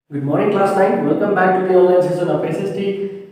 Good morning, class 9. Welcome back to the online session of SST.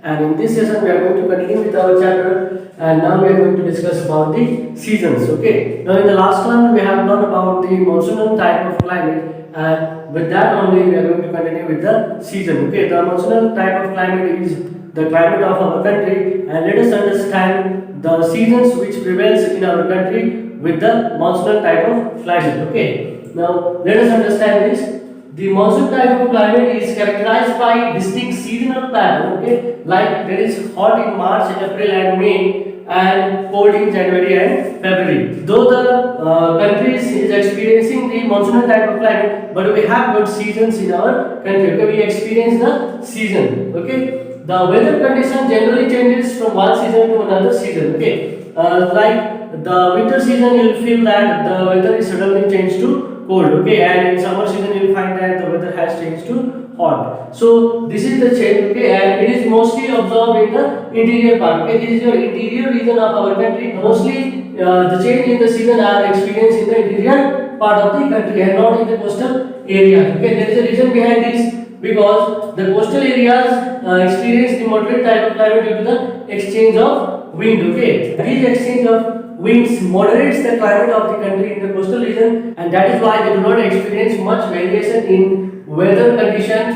And in this session, we are going to continue with our chapter. And now we are going to discuss about the seasons. Okay. Now, in the last one, we have learned about the monsoonal type of climate. And with that only, we are going to continue with the season. Okay. The monsoonal type of climate is the climate of our country. And let us understand the seasons which prevails in our country with the monsoonal type of climate. Okay. Now, let us understand this. The monsoon type of climate is characterized by distinct seasonal pattern, okay, like there is hot in March, April and May and cold in January and February. Though the country is experiencing the monsoon type of climate, but we have got seasons in our country, okay, we experience the season, okay. The weather condition generally changes from one season to another season, okay. Like the winter season, you'll feel that the weather is suddenly changed to cold, okay, and in summer season you'll find that the weather has changed to hot. So this is the change, okay, and it is mostly observed in the interior part, okay. This is your interior region of our country. Mostly the change in the season are experienced in the interior part of the country and not in the coastal area, okay. There is a reason behind this, because the coastal areas experience the moderate type of climate due to the exchange of wind, okay. This exchange of winds moderates the climate of the country in the coastal region, and that is why they do not experience much variation in weather conditions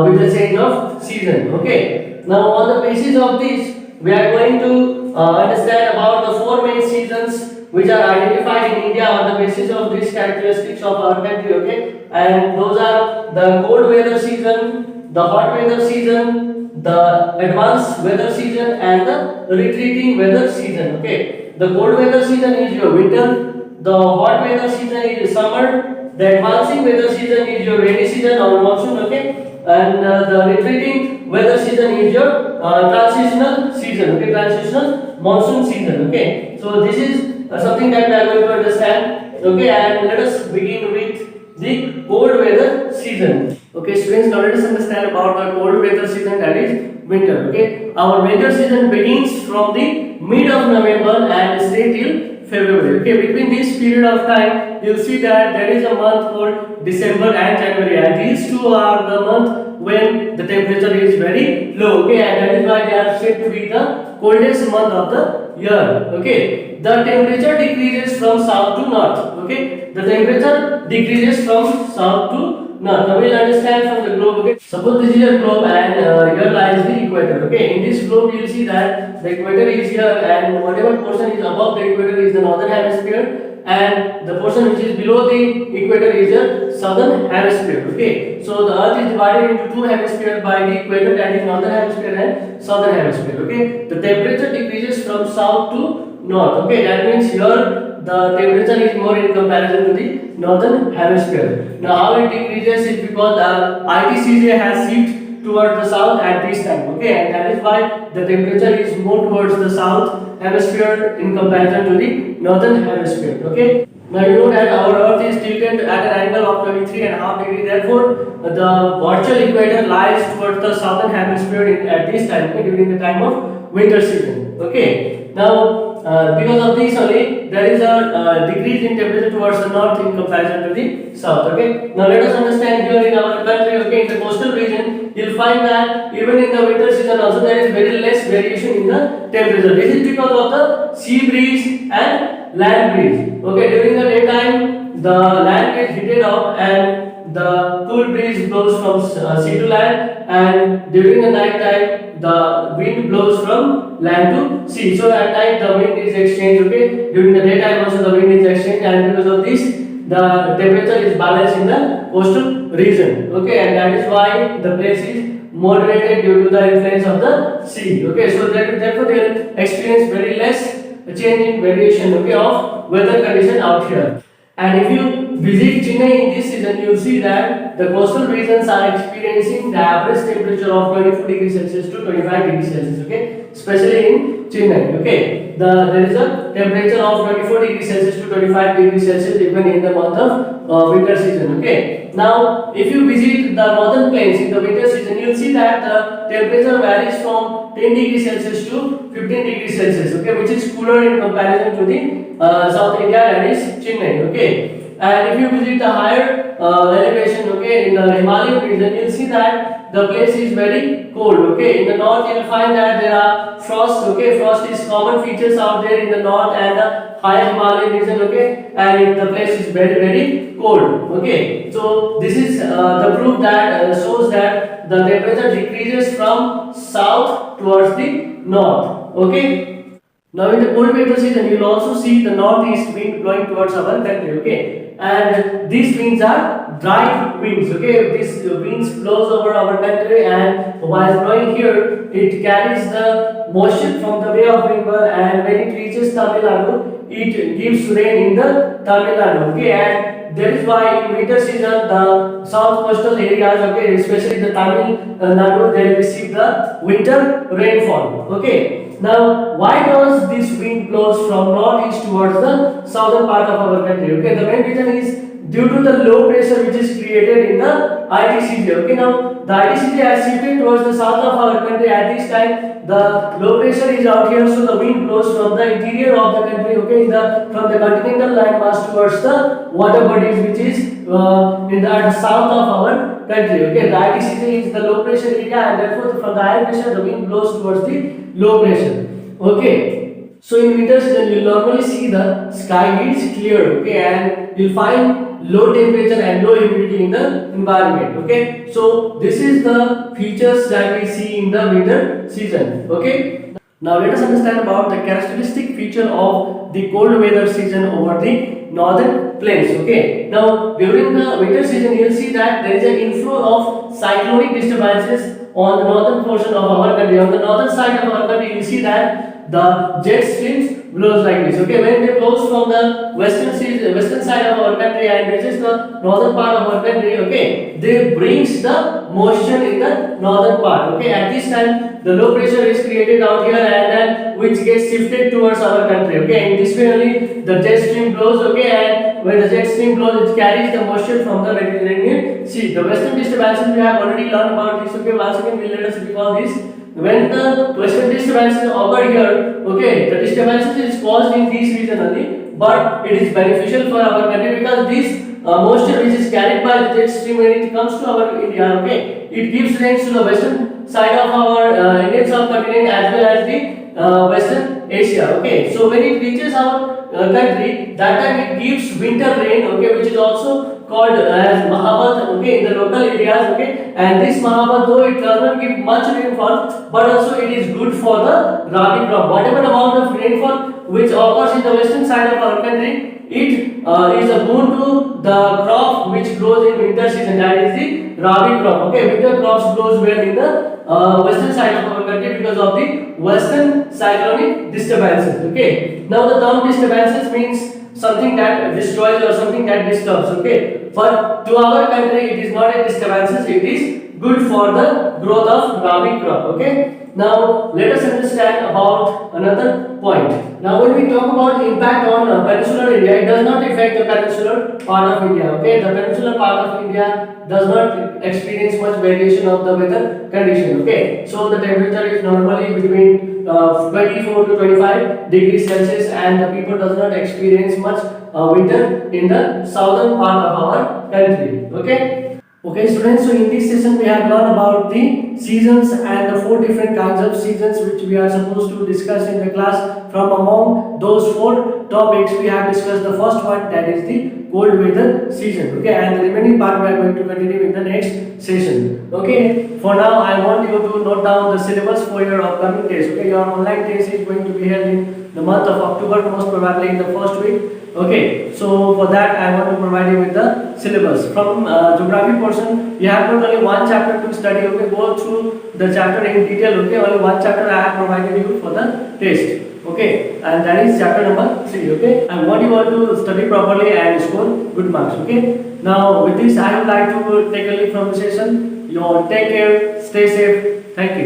with the change of season, okay. Now on the basis of this, we are going to understand about the four main seasons which are identified in India on the basis of these characteristics of our country, okay, and those are the cold weather season, the hot weather season, the advanced weather season and the retreating weather season, okay. The cold weather season is your winter, the hot weather season is summer, the advancing weather season is your rainy season or monsoon, okay, and the retreating weather season is your transitional season, okay, transitional monsoon season, okay. So this is something that we are going to understand, okay, and let us begin with the cold weather season. Okay, students, now let us understand about the cold weather season, that is winter, okay. Our winter season begins from the mid of November and stay till February, okay. Between this period of time, you'll see that there is a month called December and January, and these two are the month when the temperature is very low, okay, and that is why they are said to be the coldest month of the year, okay. The temperature decreases from south to north, okay. The temperature decreases from south to north. Now we'll understand from the globe, okay. Suppose this is your globe and here lies the equator, okay. In this globe, you'll see that the equator is here, and whatever portion is above the equator is the northern hemisphere, and the portion which is below the equator is the southern hemisphere, okay. So the earth is divided into two hemispheres by the equator, that is northern hemisphere and southern hemisphere, okay. The temperature decreases from south to north, okay. That means here the temperature is more in comparison to the northern hemisphere. Now how it decreases is because the ITCJ has shifted towards the south at this time, okay, and that is why the temperature is more towards the south hemisphere in comparison to the northern hemisphere, okay. Now you know that our earth is tilted at an angle of 23.5 degrees, therefore the virtual equator lies towards the southern hemisphere at this time, okay, during the time of winter season, okay. Now because of this only, there is a decrease in temperature towards the north in comparison to the south, okay. Now let us understand here in our country, okay, in the coastal region, you'll find that even in the winter season also there is very less variation in the temperature. This is because of the sea breeze and land breeze, okay. During the daytime, the land gets heated up and the cool breeze blows from sea to land, and during the night time the wind blows from land to sea. So at night the wind is exchanged, okay. During the daytime also the wind is exchanged, and because of this the temperature is balanced in the coastal region, okay, and that is why the place is moderated due to the influence of the sea, okay. So therefore they will experience very less change in variation, okay, of weather condition out here. And if you visit Chennai in this season, you will see that the coastal regions are experiencing the average temperature of 24 degrees Celsius to 25 degrees Celsius, okay, especially in Chennai, okay. There is a temperature of 24 degrees Celsius to 25 degrees Celsius even in the month of winter season, okay. Now, if you visit the northern plains in the winter season, you will see that the temperature varies from 10 degrees Celsius to 15 degrees Celsius, okay, which is cooler in comparison to the South India, that is Chennai, okay. And if you visit the higher elevation, okay, in the Himalayan region, you'll see that the place is very cold. Okay, in the north you'll find that there are frost. Okay, frost is common features out there in the north and the higher Himalayan region. Okay, and the place is very cold. Okay, so this is the proof that shows that the temperature decreases from south towards the north. Okay. Now in the cold winter season, you will also see the northeast wind blowing towards our country, okay? And these winds are dry winds, okay? These winds blows over our country, and while blowing here, it carries the moisture from the Bay of Bengal, and when it reaches Tamil Nadu, it gives rain in the Tamil Nadu, okay? And that is why in winter season, the south coastal areas, okay, especially the Tamil Nadu, they receive the winter rainfall, okay? Now, why does this wind blows from northeast towards the southern part of our country? Okay, the main reason is due to the low pressure which is created in the ITCJ. Okay, now the ITCJ has shifted towards the south of our country at this time. The low pressure is out here, so the wind blows from the interior of the country. Okay, from the continental landmass towards the water bodies which is in the south of our country. Okay, the ITCJ is the low pressure area, and therefore from the high pressure the wind blows towards the low pressure. Okay, so in winter season you normally see the sky is clear. Okay, and you'll find low temperature and low humidity in the environment. Okay, so this is the features that we see in the winter season. Okay, now let us understand about the characteristic feature of the cold weather season over the northern plains. Okay, now during the winter season you will see that there is an inflow of cyclonic disturbances on the northern portion of our country. On the northern side of our country, you see that the jet streams blows like this. Okay, when they blows from the western side of our country and reaches the northern part of our country, okay, they brings the moisture in the northern part. Okay, at this time the low pressure is created out here, and then which gets shifted towards our country. Okay, in this way only the jet stream blows. Okay, and when the jet stream blows, it carries the moisture from the Mediterranean Sea. The western disturbances we have already learned about this. Okay, once again let us recall this. When the western disturbances occur here, okay, the disturbances is caused in this region only, but it is beneficial for our country because this moisture which is carried by the jet stream, when it comes to our India, okay, it gives rains to the western side of our Indian subcontinent as well as the western Asia. Okay, so when it reaches our country, that time it gives winter rain. Okay, which is also called as Mahabad, okay, in the local areas. Okay, and this Mahabad, though it does not give much rainfall, but also it is good for the Rabi crop. Whatever amount of rainfall which occurs in the western side of our country, it is a boon to the crop which grows in winter season, that is the Rabi crop. Okay, winter crops grows well in the western side of our country because of the western cyclonic disturbances. Okay, now the term disturbances means something that destroys or something that disturbs. Okay, but to our country it is not a disturbances, it is good for the growth of Rabi crop. Okay, now let us understand about another point. Now when we talk about impact on peninsular India, it does not affect the peninsular part of India. Okay, the peninsular part of India does not experience much variation of the weather condition. Okay, so the temperature is normally between 24 to 25 degrees Celsius, and the people does not experience much winter in the southern part of our country. Okay, students, so in this session we have learned about the seasons and the 4 different kinds of seasons which we are supposed to discuss in the class. From among those 4 topics, we have discussed the first one, that is the cold weather season. Okay, and the remaining part we are going to continue in the next session. Okay, for now I want you to note down the syllabus for your upcoming test. Okay, your online test is going to be held in the month of October, most probably in the first week. Okay, so for that I want to provide you with the syllabus. From geography portion, you have not only one chapter to study. Okay, go through the chapter in detail. Okay, only one chapter I have provided you for the test. Okay, and that is chapter number 3. Okay, I want you all to study properly and score good marks. Okay, now with this I would like to take a leave from the session. You all take care, stay safe. Thank you.